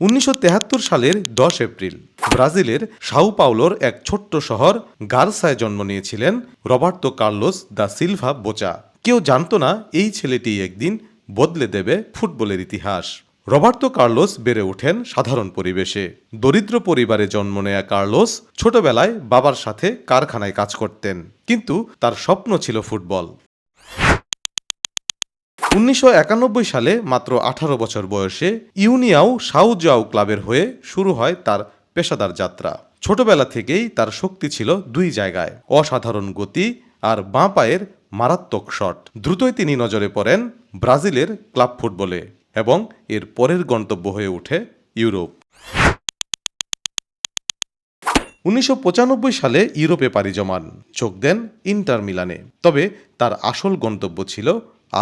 1973 সালের 10 এপ্রিল ব্রাজিলের সাও পাওলোর এক ছোট্ট শহর গারসায় জন্ম নিয়েছিলেন রবার্তো কার্লোস দা সিলভা বোচা। কেউ জানত না এই ছেলেটি একদিন বদলে দেবে ফুটবলের ইতিহাস। রবার্তো কার্লোস বেড়ে ওঠেন সাধারণ পরিবেশে। দরিদ্র পরিবারে জন্ম নেয়া কার্লোস ছোটবেলায় বাবার সাথে কারখানায় কাজ করতেন, কিন্তু তার স্বপ্ন ছিল ফুটবল। 1991 সালে মাত্র 18 বছর বয়সে ইউনিয়াও সাও জাও ক্লাবের হয়ে শুরু হয় তার পেশাদার যাত্রা। ছোটবেলা থেকেই তার শক্তি ছিল দুই জায়গায়, অসাধারণ গতি আর বাঁ পায়ের মারাত্মক শট। দ্রুতই তিনি নজরে পড়েন ব্রাজিলের ক্লাব ফুটবলে এবং এর পরের গন্তব্য হয়ে ওঠে ইউরোপ। 1995 সালে ইউরোপে পাড়ি জমান, যোগ দেন ইন্টার মিলানে। তবে তার আসল গন্তব্য ছিল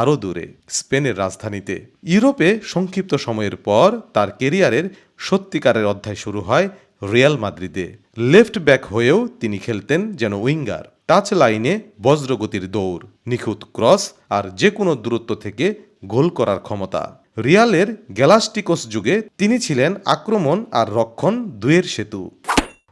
আরও দূরে, স্পেনের রাজধানীতে। ইউরোপে সংক্ষিপ্ত সময়ের পর তার কেরিয়ারের সত্যিকারের অধ্যায় শুরু হয় রিয়াল মাদ্রিদে। লেফট ব্যাক হয়েও তিনি খেলতেন যেন উইঙ্গার। টাচ লাইনে বজ্রগতির দৌড়, নিখুঁত ক্রস আর যে কোনো দূরত্ব থেকে গোল করার ক্ষমতা। রিয়ালের গ্যালাস্টিকোস যুগে তিনি ছিলেন আক্রমণ আর রক্ষণ দুয়ের সেতু।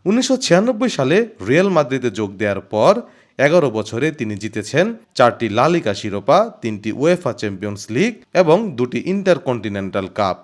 1996 সালে রিয়াল মাদ্রিদে যোগ দেওয়ার পর 11 বছরে তিনি জিতেছেন 4টি লা লিগা শিরোপা, 3টি উয়েফা চ্যাম্পিয়ন্স লিগ এবং 2টি ইন্টারকন্টিনেন্টাল কাপ।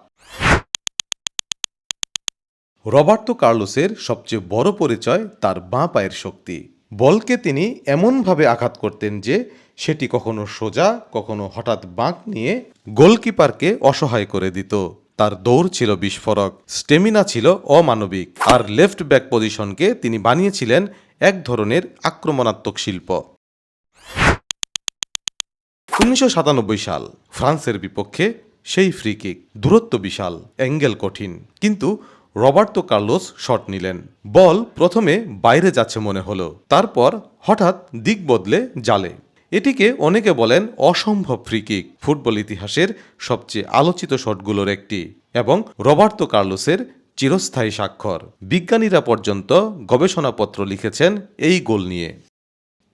রবার্তো কার্লোসের সবচেয়ে বড় পরিচয় তার বাঁ পায়ের শক্তি। বলকে তিনি এমনভাবে আঘাত করতেন যে সেটি কখনো সোজা, কখনো হঠাৎ বাঁক নিয়ে গোলকিপারকে অসহায় করে দিত। তার দৌড় ছিল বিস্ফোরক, স্টেমিনা ছিল অমানবিক, আর লেফট ব্যাক পজিশনকে তিনি বানিয়েছিলেন এক ধরনের আক্রমণাত্মক শিল্প। 1997 সাল ফ্রান্সের বিপক্ষে সেই ফ্রি কিক, দূরত্ব বিশাল, অ্যাঙ্গেল কঠিন, কিন্তু রবার্তো কার্লোস শট নিলেন। বল প্রথমে বাইরে যাচ্ছে মনে হলো, তারপর হঠাৎ দিক বদলে জালে। এটিকে অনেকে বলেন অসম্ভব ফ্রি কিক, ফুটবল ইতিহাসের সবচেয়ে আলোচিত শটগুলোর একটি, এবং রবার্তো কার্লোসের চিরস্থায়ী স্বাক্ষর। বিজ্ঞানীরা পর্যন্ত গবেষণাপত্র লিখেছেন এই গোল নিয়ে।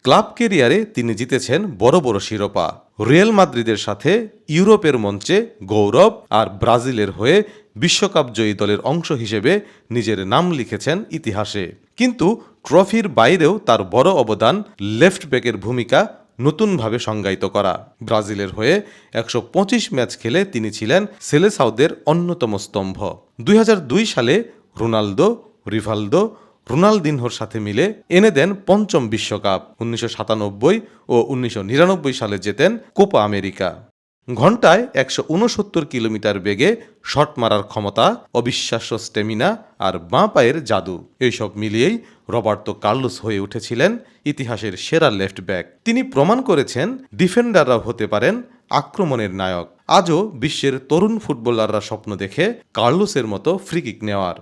ক্লাব কেরিয়ারে তিনি জিতেছেন বড় বড় শিরোপা, রিয়াল মাদ্রিদের সাথে ইউরোপের মঞ্চে গৌরব, আর ব্রাজিলের হয়ে বিশ্বকাপ জয়ী দলের অংশ হিসেবে নিজের নাম লিখেছেন ইতিহাসে। কিন্তু ট্রফির বাইরেও তার বড় অবদান লেফট ব্যাকের ভূমিকা নতুনভাবে সংজ্ঞায়িত করা। ব্রাজিলের হয়ে 125 ম্যাচ খেলে তিনি ছিলেন সেলেসাওদের অন্যতম স্তম্ভ। 2002 সালে রোনালদো, রিভালদো, রোনালদিনহোর সাথে মিলে এনে দেন পঞ্চম বিশ্বকাপ। 1997 ও 1999 সালে জেতেন কোপা আমেরিকা। ঘণ্টায় 169 কিলোমিটার বেগে শট মারার ক্ষমতা, অবিশ্বাস্য স্টেমিনা আর বাঁ পায়ের জাদু, এইসব মিলিয়েই রবার্তো কার্লোস হয়ে উঠেছিলেন ইতিহাসের সেরা লেফট ব্যাক। তিনি প্রমাণ করেছেন ডিফেন্ডাররাও হতে পারেন আক্রমণের নায়ক। আজও বিশ্বের তরুণ ফুটবলাররা স্বপ্ন দেখে কার্লোসের মতো ফ্রি কিক নেওয়ার।